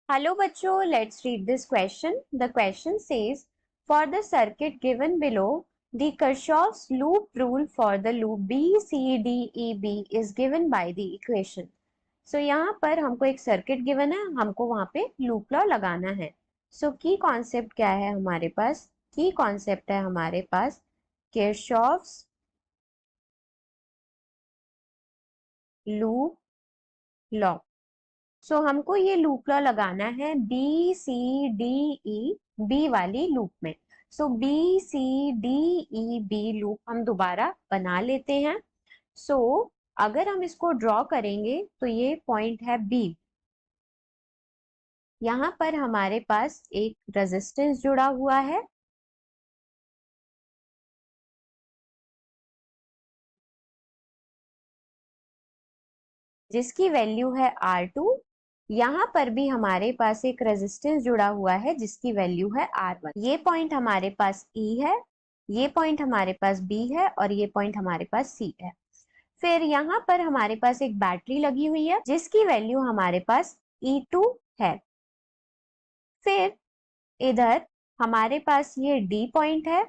Hello बच्चों, let's read this question. The question says, for the circuit given below, the Kirchhoff's loop rule for the loop B, C, D, E, B is given by the equation. So यहाँ पर हमको एक circuit given है, हमको वहां पे loop law लगाना है. So की कॉन्सेप्ट क्या है हमारे पास? की कॉन्सेप्ट है हमारे पास Kirchhoff's लूप लॉ. सो हमको ये लूप लॉ लगाना है B C D E B वाली लूप में. So B C D E B loop हम दोबारा बना लेते हैं. सो अगर हम इसको ड्रॉ करेंगे तो ये पॉइंट है बी. यहां पर हमारे पास एक रेजिस्टेंस जुड़ा हुआ है जिसकी वैल्यू है R2. यहाँ पर भी हमारे पास एक रेजिस्टेंस जुड़ा हुआ है जिसकी वैल्यू है R1. ये पॉइंट हमारे पास E है, ये पॉइंट हमारे पास B है और ये पॉइंट हमारे पास C है. फिर यहाँ पर हमारे पास एक बैटरी लगी हुई है जिसकी वैल्यू हमारे पास E2 है. फिर इधर हमारे पास ये D पॉइंट है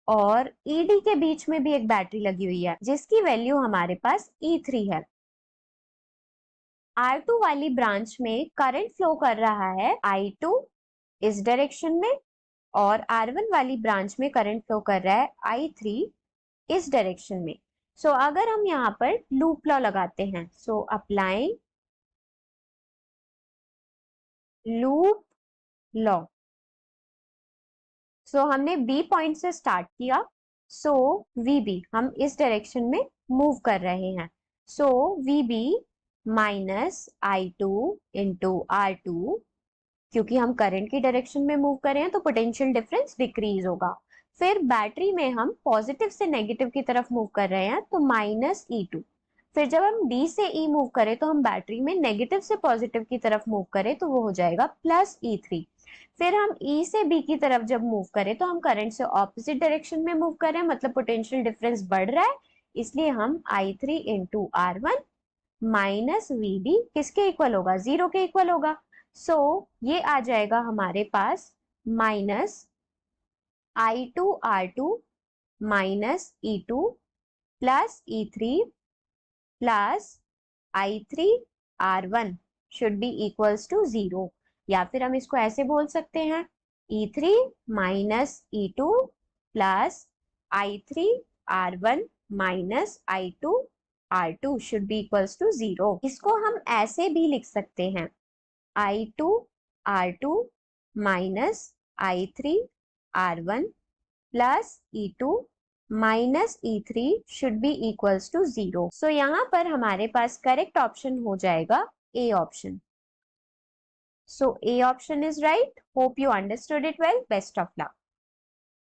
और ED के बीच में भी एक बैटरी लगी हुई है जिसकी वैल्यू हमारे पास E3 है. R2 वाली ब्रांच में करंट फ्लो कर रहा है I2 इस डायरेक्शन में और R1 वाली ब्रांच में करंट फ्लो कर रहा है I3 इस डायरेक्शन में. सो अगर हम यहाँ पर लूप लॉ लगाते हैं, सो अप्लाइंग लूप लॉ. सो हमने B पॉइंट से स्टार्ट किया. सो VB हम इस डायरेक्शन में मूव कर रहे हैं. सो VB minus I2 into R2, क्योंकि हम करंट की डायरेक्शन में मूव कर रहे हैं तो पोटेंशियल डिफरेंस डिक्रीज होगा. फिर बैटरी में हम पॉजिटिव से नेगेटिव की तरफ मूव कर रहे हैं तो माइनस E2. फिर जब हम D से E मूव करें तो हम बैटरी में नेगेटिव से पॉजिटिव की तरफ मूव करें तो वो हो जाएगा प्लस E3. फिर हम E से B की तरफ जब मूव करें तो हम करंट से ऑपोजिट डायरेक्शन में मूव कर रहे हैं, मतलब पोटेंशियल डिफरेंस बढ़ रहा है, इसलिए हम I3 into R1 minus VB किसके इक्वल होगा? 0 के इक्वल होगा. सो ये आ जाएगा हमारे पास minus I2 R2 minus E2 plus E3 plus I3 R1 should be equals to 0. या फिर हम इसको ऐसे बोल सकते हैं E3 minus E2 plus I3 R1 minus I2 R2 should be equals to 0. इसको हम ऐसे भी लिख सकते हैं I2 R2 minus I3 R1 plus E2 minus E3 should be equals to 0. So यहाँ पर हमारे पास करेक्ट ऑप्शन हो जाएगा A option. So A option is right. Hope you understood it well. Best of luck.